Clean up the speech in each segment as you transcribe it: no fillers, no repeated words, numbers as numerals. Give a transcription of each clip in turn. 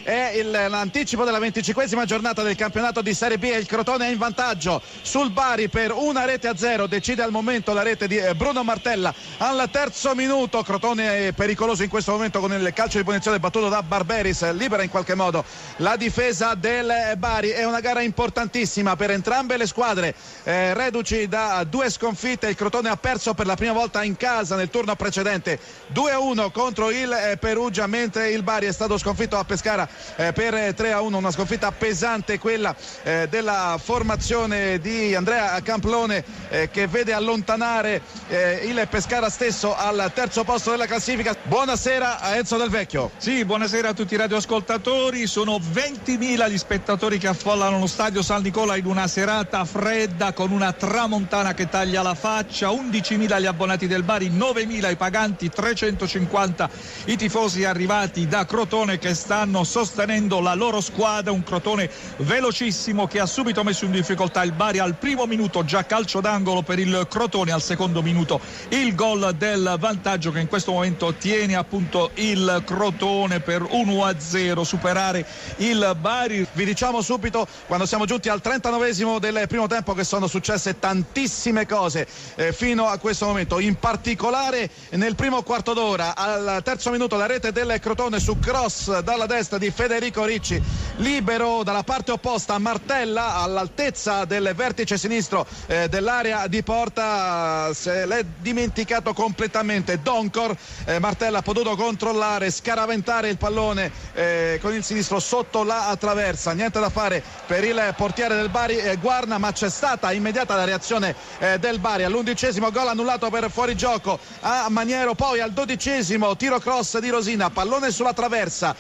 è l'anticipo della 25esima giornata del campionato di Serie B e il Crotone è in vantaggio sul Bari per 1-0. Decide al momento la rete di Bruno Martella al terzo minuto. Crotone è pericoloso in questo momento con il calcio di punizione battuto da Barberis, libera in qualche modo la difesa del Bari. È una gara importantissima per entrambe le squadre, reduci da 2 sconfitte. Il Crotone ha perso per la prima volta in casa nel turno precedente 2-1 contro il Perugia, mentre il Bari è stato sconfitto a Pescara per 3-1, una sconfitta pesante quella della formazione di Andrea Camplone, che vede allontanare il Pescara stesso al terzo posto della classifica. Buonasera a Enzo Del Vecchio. Sì, buonasera a tutti i radioascoltatori. Sono 20.000 gli spettatori che affollano lo stadio San Nicola in una serata fredda con una tramontana che taglia la faccia. 11.000 gli abbonati del Bari, 9.000 i paganti, 350 i tifosi arrivati da Crotone che stanno sostenendo la loro squadra. Un Crotone velocissimo che ha subito messo in difficoltà il Bari al primo minuto, già calcio d'angolo per il Crotone, al secondo minuto il gol del vantaggio che in questo momento tiene appunto il Crotone per 1-0, superare il Bari. Vi diciamo subito, quando siamo giunti al 39esimo del primo tempo, che sono successe tantissime cose fino a questo momento, in particolare nel primo quarto d'ora. Al terzo minuto la rete del Crotone su cross dalla destra di Federico Ricci, libero dalla parte opposta Martella all'altezza del vertice sinistro dell'area di porta, se l'è dimenticato completamente Doncor. Martella ha potuto controllare, scaraventare il pallone con il sinistro sotto la traversa, niente da fare per il portiere del Bari Guarna, ma c'è stata immediata la reazione del Bari. All'11esimo gol annullato per fuorigioco a Maniero, poi al 12esimo tiro cross di Rosina, pallone sulla traversa,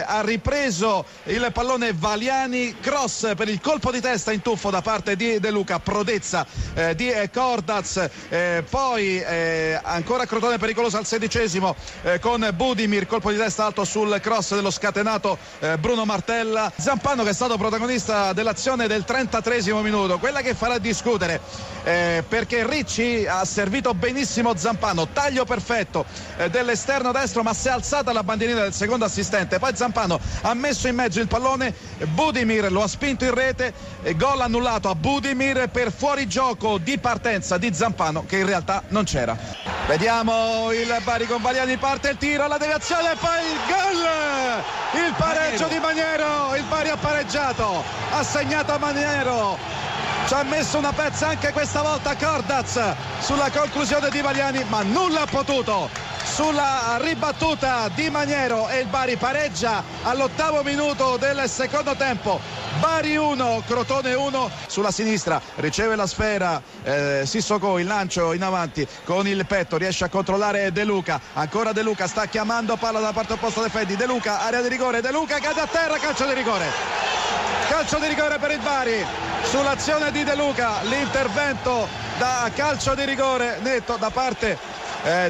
ha ripreso il pallone Valiani, cross per il colpo di testa in tuffo da parte di De Luca, prodezza di Cordaz, poi ancora Crotone pericoloso al 16esimo con Budimir, colpo di testa alto sul cross dello scatenato Bruno Martella. Zampano, che è stato protagonista dell'azione del 33esimo minuto, quella che farà discutere, perché Ricci ha servito benissimo Zampano, taglio perfetto dell'esterno destro, ma si è alzata la bandierina del secondo assistente, poi Zampano ha messo in mezzo il pallone, Budimir lo ha spinto in rete, gol annullato a Budimir per fuorigioco di partenza di Zampano, che in realtà non c'era. Vediamo il Bari con Valiani, parte il tiro, la deviazione e poi il gol, il pareggio di Maniero. Il Bari ha pareggiato, ha segnato Maniero, ci ha messo una pezza anche questa volta Cordaz sulla conclusione di Valiani, ma nulla ha potuto sulla ribattuta di Maniero, e il Bari pareggia all'8° minuto del secondo tempo. Bari 1, Crotone 1. Sulla sinistra riceve la sfera Sissoko, il lancio in avanti con il petto, riesce a controllare De Luca, ancora De Luca, sta chiamando palla da parte opposta De Feddi, De Luca, area di rigore, De Luca cade a terra, calcio di rigore per il Bari sull'azione di De Luca. L'intervento da calcio di rigore netto da parte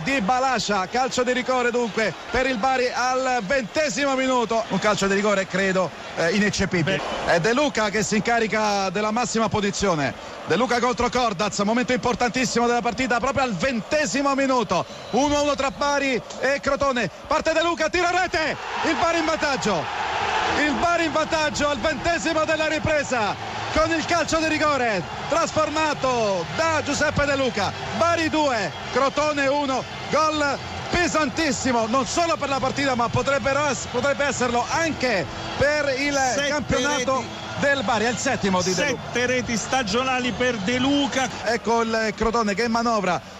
di Balascia, calcio di rigore dunque per il Bari al 20° minuto, un calcio di rigore credo ineccepibile. È De Luca che si incarica della massima posizione, De Luca contro Cordaz, momento importantissimo della partita proprio al 20° minuto, 1-1 tra Bari e Crotone, parte De Luca, tiro a rete, il Bari in vantaggio al 20° della ripresa con il calcio di rigore trasformato da Giuseppe De Luca. Bari 2, Crotone 1, gol pesantissimo non solo per la partita, ma potrebbe esserlo anche per il campionato del Bari. È il 7° di De Luca. 7 reti stagionali per De Luca. Ecco il Crotone che manovra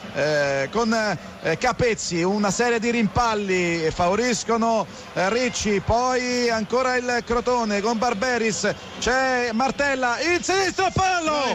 con Capezzi, una serie di rimpalli favoriscono Ricci, poi ancora il Crotone con Barberis, c'è Martella, il sinistro, palo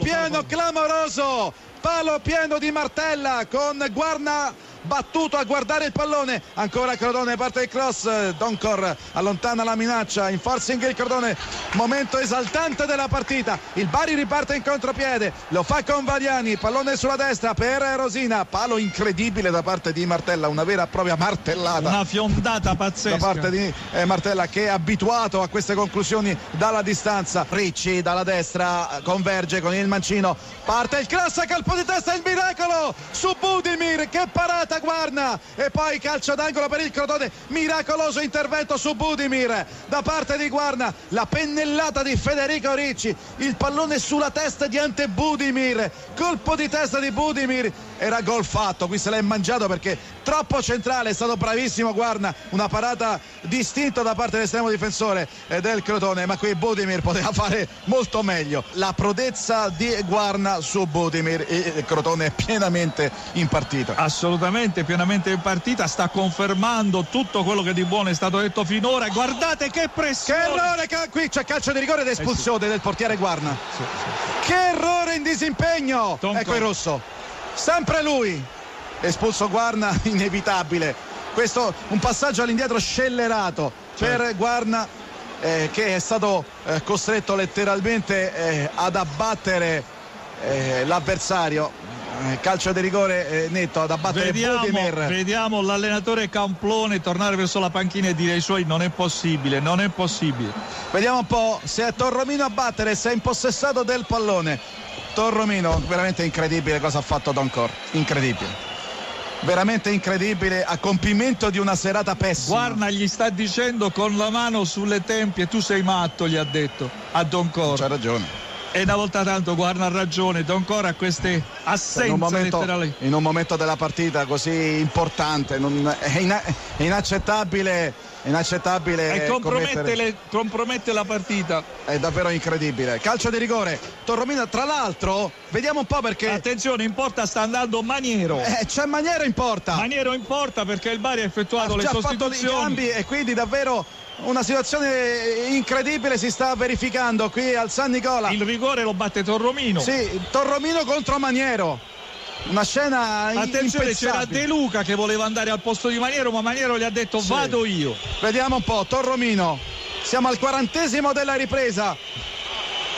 pieno, clamoroso, palo pieno di Martella con Guarna battuto a guardare il pallone, ancora Crotone, parte il cross, Doncor allontana la minaccia, in forcing il Crotone, momento esaltante della partita, il Bari riparte in contropiede, lo fa con Valiani, pallone sulla destra per Rosina, palo incredibile da parte di Martella, una vera e propria martellata, una fiondata pazzesca da parte di Martella, che è abituato a queste conclusioni dalla distanza. Ricci dalla destra converge con il mancino, parte il cross, colpo di testa, il miracolo su Budimir, che parata rete Guarna e poi calcio d'angolo per il Crotone, miracoloso intervento su Budimir da parte di Guarna, la pennellata di Federico Ricci, il pallone sulla testa di Ante Budimir, colpo di testa di Budimir, era gol fatto, qui se l'è mangiato perché troppo centrale, è stato bravissimo Guarna, una parata distinta da parte dell'estremo difensore del Crotone, ma qui Budimir poteva fare molto meglio, la prodezza di Guarna su Budimir, il Crotone è pienamente in partita. Assolutamente pienamente in partita, sta confermando tutto quello che di buono è stato detto finora. Guardate che pressione, che errore, qui c'è calcio di rigore ed espulsione del portiere Guarna. Che errore in disimpegno, ecco il rosso, sempre lui, espulso Guarna, inevitabile, questo un passaggio all'indietro scellerato per Guarna, che è stato costretto letteralmente ad abbattere l'avversario. Calcio di rigore netto ad abbattere Budimir. Vediamo l'allenatore Camplone tornare verso la panchina e dire ai suoi: non è possibile. Vediamo un po' se è Torromino a battere, se è impossessato del pallone. Torromino, veramente incredibile cosa ha fatto Doncor, incredibile, veramente incredibile, a compimento di una serata pessima. Guarna gli sta dicendo con la mano sulle tempie: tu sei matto, gli ha detto a Doncor. C'ha ragione. E una volta tanto Guarna ha ragione, Doncor ha queste assenze in un momento della partita così importante, è inaccettabile, e compromette la partita, è davvero incredibile. Calcio di rigore, Torromino, tra l'altro vediamo un po' perché attenzione, in porta sta andando Maniero, c'è Maniero in porta perché il Bari ha effettuato le sostituzioni, fatto i cambi, e quindi davvero una situazione incredibile si sta verificando qui al San Nicola. Il rigore lo batte Torromino. Sì, Torromino contro Maniero. Una scena attenzione, c'era De Luca che voleva andare al posto di Maniero, ma Maniero gli ha detto vado io. Vediamo un po', Torromino. Siamo al 40° della ripresa.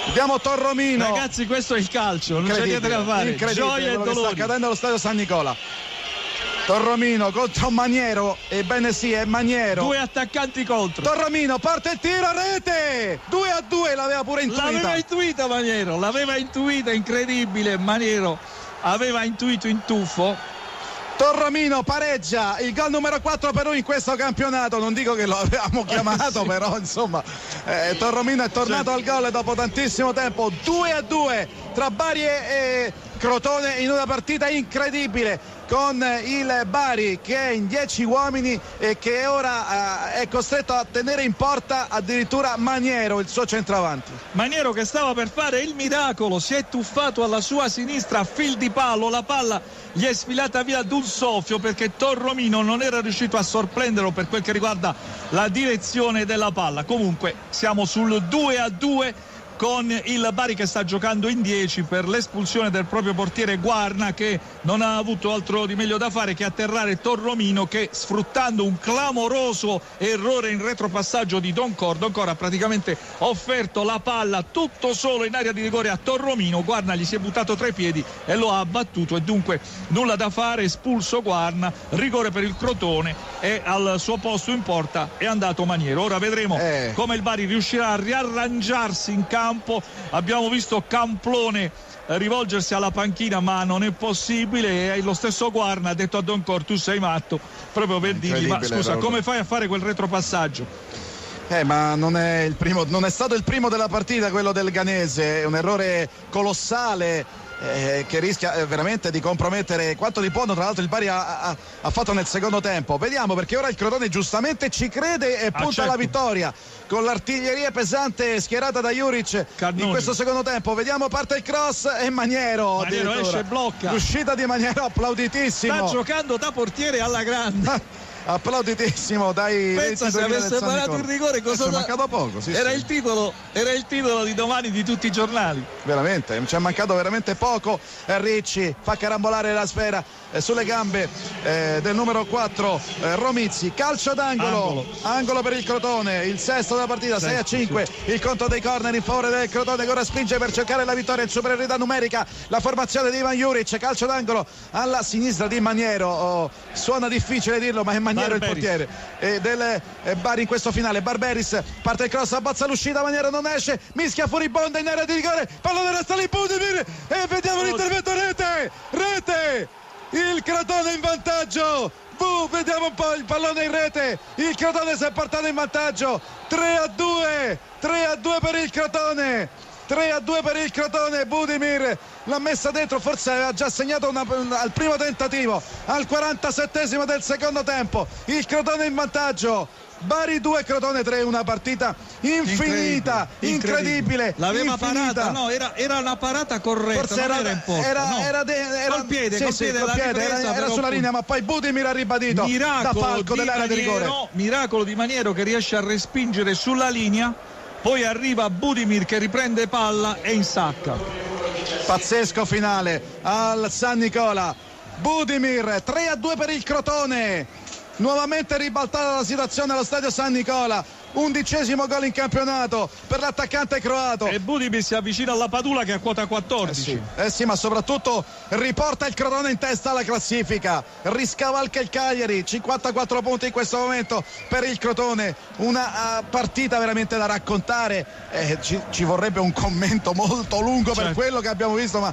Vediamo Torromino. Ragazzi, questo è il calcio, non c'è niente da fare. Gioia e dolore. Sta accadendo allo stadio San Nicola. Torromino contro Maniero, ebbene sì, è Maniero. Due attaccanti contro. Torromino parte il tiro, rete! 2-2, l'aveva pure intuita. L'aveva intuita Maniero, incredibile. Maniero aveva intuito in tuffo. Torromino pareggia, il gol numero 4 per lui in questo campionato, non dico che lo avevamo chiamato, sì. Però insomma Torromino è tornato al gol dopo tantissimo tempo. 2-2 tra Bari e Crotone in una partita incredibile, con il Bari che è in 10 uomini e che ora è costretto a tenere in porta addirittura Maniero, il suo centravanti. Maniero che stava per fare il miracolo, si è tuffato alla sua sinistra a fil di palo, la palla gli è sfilata via ad un soffio perché Torromino non era riuscito a sorprenderlo per quel che riguarda la direzione della palla. Comunque siamo sul 2-2 con il Bari che sta giocando in 10 per l'espulsione del proprio portiere Guarna, che non ha avuto altro di meglio da fare che atterrare Torromino, che sfruttando un clamoroso errore in retropassaggio di Doncor ha praticamente offerto la palla tutto solo in area di rigore a Torromino. Guarna gli si è buttato tra i piedi e lo ha abbattuto, e dunque nulla da fare, espulso Guarna, rigore per il Crotone, e al suo posto in porta è andato Maniero. Ora vedremo come il Bari riuscirà a riarrangiarsi in campo. Abbiamo visto Camplone rivolgersi alla panchina, ma non è possibile, e lo stesso Guarna ha detto a Doncor: tu sei matto, proprio per dirgli: ma scusa, come fai a fare quel retropassaggio? Ma non è stato il primo della partita quello del Ghanese, è un errore colossale che rischia veramente di compromettere quanto di buono tra l'altro il Bari ha fatto nel secondo tempo. Vediamo, perché ora il Crotone giustamente ci crede e punta alla vittoria con l'artiglieria pesante schierata da Juric in questo secondo tempo. Vediamo, parte il cross e Maniero esce e blocca. L'uscita di Maniero applauditissimo, sta giocando da portiere alla grande. Applauditissimo dai. Pensa, se avesse parato il rigore cosa mancato poco, era il titolo di domani di tutti i giornali. Veramente, ci è mancato veramente poco. Ricci fa carambolare la sfera sulle gambe del numero 4 Romizzi. Calcio d'angolo, angolo per il Crotone, il sesto della partita, 6-5 il conto dei corner in favore del Crotone, che ora spinge per cercare la vittoria in superiorità numerica. La formazione di Ivan Juric, calcio d'angolo alla sinistra di Maniero, suona difficile dirlo, ma è Maniero il portiere del Bari in questo finale. Barberis, parte il cross, abbozza l'uscita, Maniero non esce, mischia furibonda in area di rigore, pallone resta lì, Budimir, e vediamo l'intervento, rete il Crotone in vantaggio. Vediamo un po' il pallone in rete, il Crotone si è portato in vantaggio, 3-2 per il Crotone. 3-2 per il Crotone. Budimir l'ha messa dentro, forse aveva già segnato al primo tentativo, al 47esimo del secondo tempo. Il Crotone in vantaggio. Bari 2, Crotone 3, una partita infinita, incredibile. L'aveva infinita. parata, no, era una parata corretta, forse non era in porta, era col piede, era sulla linea, ma poi Budimir ha ribadito da falco dell'area di rigore. Miracolo di Maniero che riesce a respingere sulla linea, poi arriva Budimir che riprende palla e insacca. Pazzesco finale al San Nicola. Budimir 3-2 per il Crotone. Nuovamente ribaltata la situazione allo stadio San Nicola. 11° gol in campionato per l'attaccante croato. E Budimir si avvicina alla Padula che è a quota 14. Sì, ma soprattutto riporta il Crotone in testa alla classifica, riscavalca il Cagliari, 54 punti in questo momento per il Crotone. Una partita veramente da raccontare, ci vorrebbe un commento molto lungo per quello che abbiamo visto, ma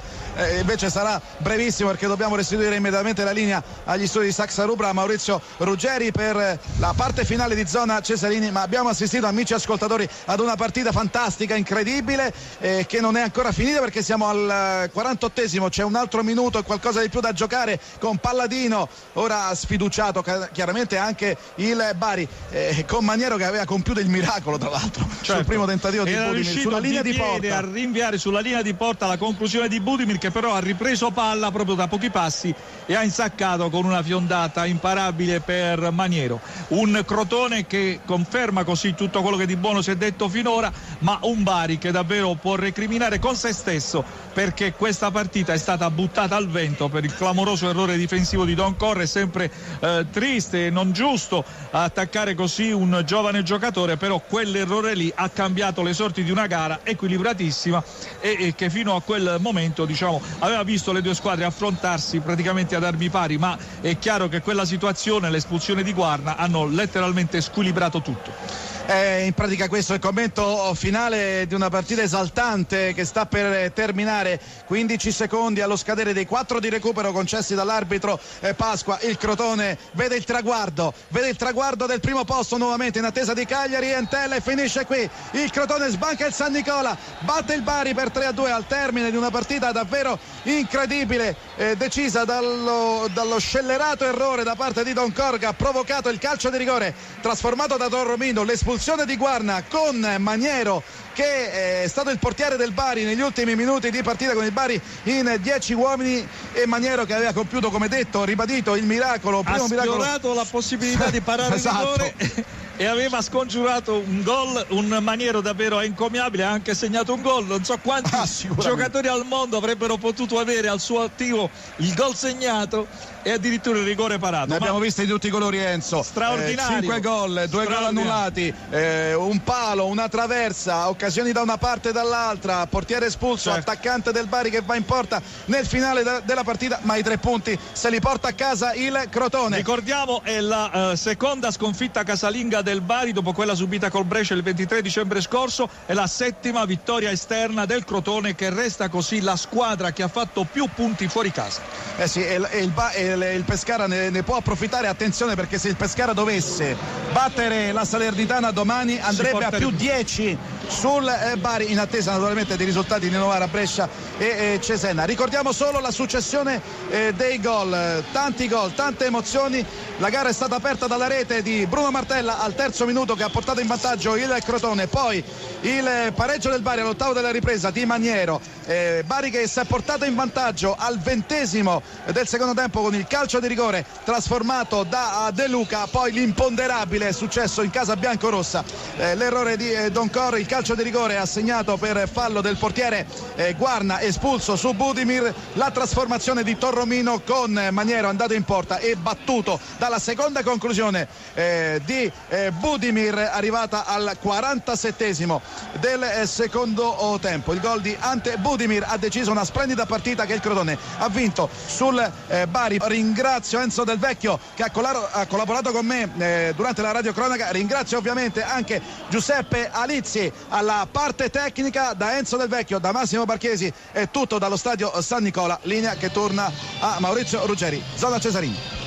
invece sarà brevissimo perché dobbiamo restituire immediatamente la linea agli studi di Saxa Rubra a Maurizio Ruggeri per la parte finale di Zona Cesarini. Ma abbiamo assistito, amici ascoltatori, ad una partita fantastica, incredibile, che non è ancora finita perché siamo al 48esimo, c'è un altro minuto e qualcosa di più da giocare con Palladino. Ora ha sfiduciato chiaramente anche il Bari, con Maniero che aveva compiuto il miracolo, tra l'altro, sul primo tentativo di Budimir sulla linea di porta, a rinviare sulla linea di porta la conclusione di Budimir, che però ha ripreso palla proprio da pochi passi e ha insaccato con una fiondata imparabile per Maniero. Un Crotone che conferma così tutto quello che di buono si è detto finora, ma un Bari che davvero può recriminare con se stesso, perché questa partita è stata buttata al vento per il clamoroso errore difensivo di Don Corre. È sempre triste e non giusto attaccare così un giovane giocatore, però quell'errore lì ha cambiato le sorti di una gara equilibratissima e che fino a quel momento, diciamo, aveva visto le due squadre affrontarsi praticamente ad armi pari, ma è chiaro che quella situazione, l'espulsione di Guarna, hanno letteralmente squilibrato tutto. In pratica questo è il commento finale di una partita esaltante che sta per terminare. 15 secondi allo scadere dei 4 di recupero concessi dall'arbitro Pasqua. Il Crotone vede il traguardo del primo posto nuovamente in attesa di Cagliari e Entella, e finisce qui. Il Crotone sbanca il San Nicola, batte il Bari per 3-2 al termine di una partita davvero incredibile, decisa dallo scellerato errore da parte di Don Corre, che ha provocato il calcio di rigore trasformato da Don Romino, l'espulsione di Guarna con Maniero, che è stato il portiere del Bari negli ultimi minuti di partita con il Bari in 10 uomini, e Maniero che aveva compiuto, come detto, ribadito il miracolo, ha sfiorato la possibilità di parare il rigore e aveva scongiurato un gol. Un Maniero davvero encomiabile, ha anche segnato un gol. Non so quanti giocatori al mondo avrebbero potuto avere al suo attivo il gol segnato e addirittura il rigore parato. Ne abbiamo visti di tutti i colori, Enzo. Straordinario. 5 gol, 2 gol annullati, un palo, una traversa, occasioni da una parte e dall'altra, portiere espulso, attaccante del Bari che va in porta nel finale della partita, ma i 3 punti se li porta a casa il Crotone. Ricordiamo, è la seconda sconfitta casalinga del Bari dopo quella subita col Brescia il 23 dicembre scorso, è la 7ª vittoria esterna del Crotone, che resta così la squadra che ha fatto più punti fuori casa. Il Pescara ne può approfittare, attenzione, perché se il Pescara dovesse battere la Salernitana domani andrebbe a più 10 sul Bari, in attesa naturalmente dei risultati di Novara, Brescia e Cesena. Ricordiamo solo la successione dei gol, tanti gol, tante emozioni. La gara è stata aperta dalla rete di Bruno Martella al terzo minuto, che ha portato in vantaggio il Crotone, poi il pareggio del Bari all'8° della ripresa di Maniero, Bari che si è portato in vantaggio al 20° del secondo tempo con il calcio di rigore trasformato da De Luca, poi l'imponderabile è successo in casa biancorossa, l'errore di Don Corre, il calcio di rigore assegnato per fallo del portiere Guarna, espulso su Budimir, la trasformazione di Torromino con Maniero andato in porta e battuto dalla seconda conclusione di Budimir, arrivata al 47° del secondo tempo. Il gol di Ante Budimir ha deciso una splendida partita che il Crotone ha vinto sul Bari. Ringrazio Enzo Del Vecchio che ha collaborato con me durante la radiocronaca, ringrazio ovviamente anche Giuseppe Alizzi alla parte tecnica. Da Enzo Del Vecchio, da Massimo Barchesi è tutto dallo stadio San Nicola, linea che torna a Maurizio Ruggeri. Zona Cesarini.